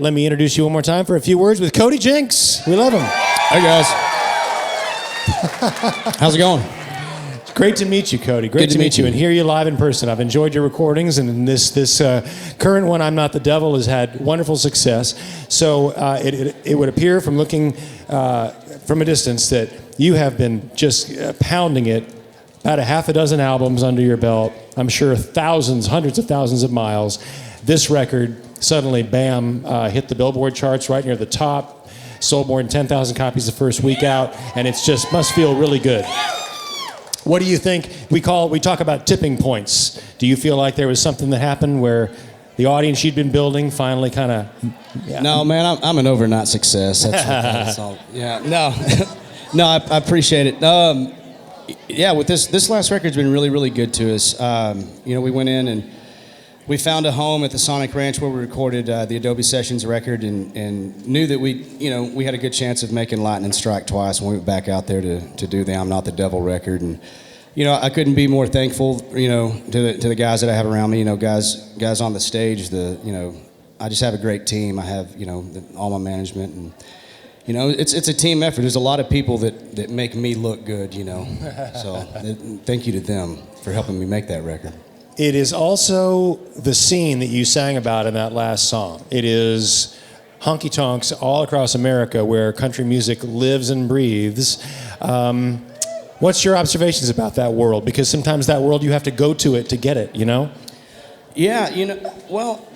let me introduce you one more time for a few words with CodyJinks. We love him. Hey, guys. How's it going? It's great to meet you, Cody. Great to meet you and hear you live in person. I've enjoyed your recordings, and this current one, I'm Not the Devil, has had wonderful success. So it would appear from looking from a distance that you have been just pounding it. About a half a dozen albums under your belt. I'm sure thousands, hundreds of thousands of miles. This record suddenly, bam, hit the Billboard charts right near the top. Sold more than 10,000 copies the first week out, and it's just must feel really good. What do you think? We talk about tipping points. Do you feel like there was something that happened where the audience you'd been building finally kind of? Yeah. No, man, I'm an overnight success. That's all. Yeah, no, no, I appreciate it. Yeah, with this last record's been really, really good to us. We went in and we found a home at the Sonic Ranch where we recorded the Adobe Sessions record, and knew that we had a good chance of making Lightning Strike twice when we went back out there to do the I'm Not the Devil record. And I couldn't be more thankful to the guys that I have around me. Guys on the stage. I just have a great team. I have all my management, and it's a team effort. There's a lot of people that make me look good. So thank you to them for helping me make that record. It is also the scene that you sang about in that last song. It is honky-tonks all across America where country music lives and breathes. What's your observations about that world? Because sometimes that world, you have to go to it to get it, Yeah, well,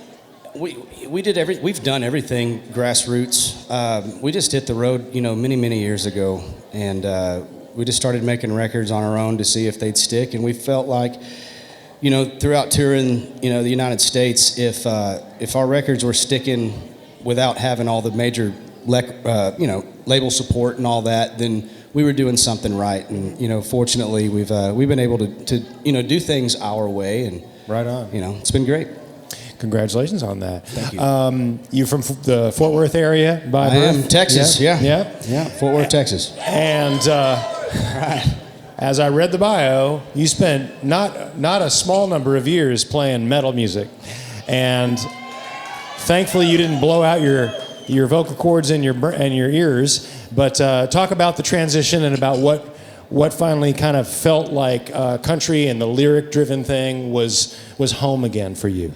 we've done everything grassroots. We just hit the road, many years ago, and we just started making records on our own to see if they'd stick, and we felt like throughout touring, the United States, if our records were sticking without having all the major, label support and all that, then we were doing something right. And fortunately, we've been able to do things our way, and right on. It's been great. Congratulations on that. Thank you. You from the Fort Worth area by birth? I am Texas. Yeah. Fort Worth, Texas. And Right. As I read the bio, you spent not a small number of years playing metal music, and thankfully you didn't blow out your vocal cords in your ears. But talk about the transition and about what finally kind of felt like country and the lyric-driven thing was home again for you.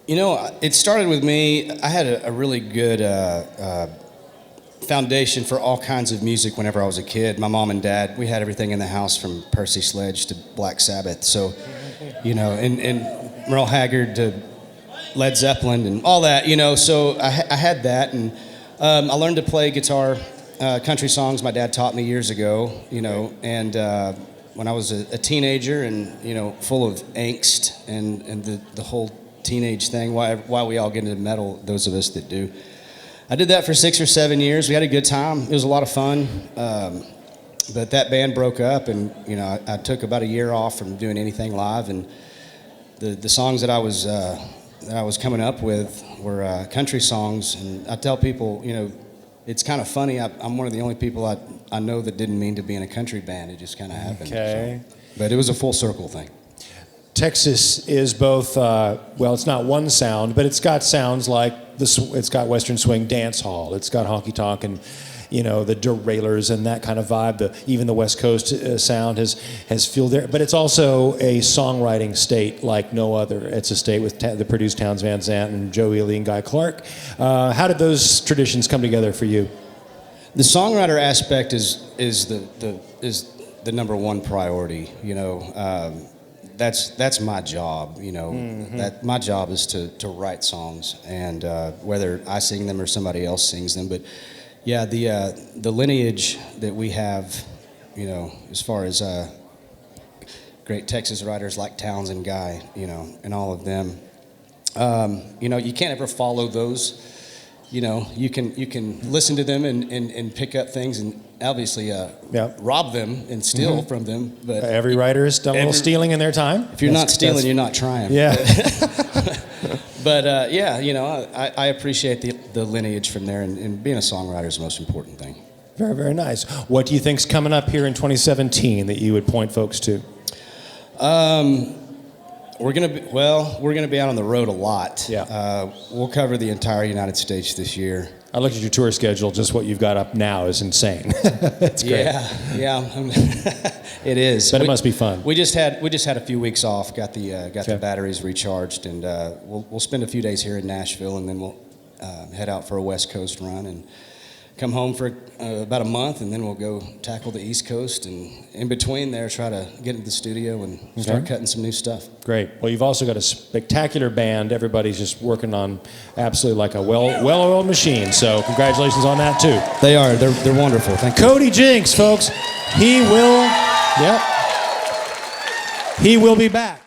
It started with me. I had a really good foundation for all kinds of music whenever I was a kid. My mom and dad, we had everything in the house from Percy Sledge to Black Sabbath. So, and Merle Haggard to Led Zeppelin and all that, So I had that, and I learned to play guitar, country songs my dad taught me years ago, and when I was a teenager and, full of angst and the whole teenage thing, why we all get into metal, those of us that do. I did that for 6 or 7 years. We had a good time. It was a lot of fun. But that band broke up, and I took about a year off from doing anything live. And the songs that I was coming up with were country songs. And I tell people, it's kind of funny. I'm one of the only people I know that didn't mean to be in a country band. It just kind of happened. Okay. So. But it was a full circle thing. Texas is both, it's not one sound, but it's got sounds like it's got Western swing dance hall. It's got honky tonk and, the derailers and that kind of vibe. Even the West Coast sound has fueled there. But it's also a songwriting state like no other. It's a state that produced Townes Van Zandt and Joe Ely and Guy Clark. How did those traditions come together for you? The songwriter aspect is the number one priority. That's my job, That my job is to write songs, and whether I sing them or somebody else sings them. But yeah, the lineage that we have, as far as great Texas writers like Townes and Guy, and all of them, you can't ever follow those. You can listen to them and pick up things and obviously rob them and steal from them. But every writer has done a little stealing in their time. If you're not stealing, you're not trying. Yeah. But I appreciate the lineage from there, and being a songwriter is the most important thing. Very, very nice. What do you think's coming up here in 2017 that you would point folks to? We're gonna be out on the road a lot. Yeah. We'll cover the entire United States this year. I looked at your tour schedule. Just what you've got up now is insane. It's great. Yeah. It is. But it must be fun. We just had a few weeks off. Got the batteries recharged, and we'll spend a few days here in Nashville, and then we'll head out for a West Coast run and come home for about a month, and then we'll go tackle the East Coast, and in between there, try to get into the studio and start cutting some new stuff. Great. Well, you've also got a spectacular band. Everybody's just working on absolutely like a well-oiled machine. So congratulations on that too. They are. They're wonderful. Thank you. CodyJinks, folks. He will be back.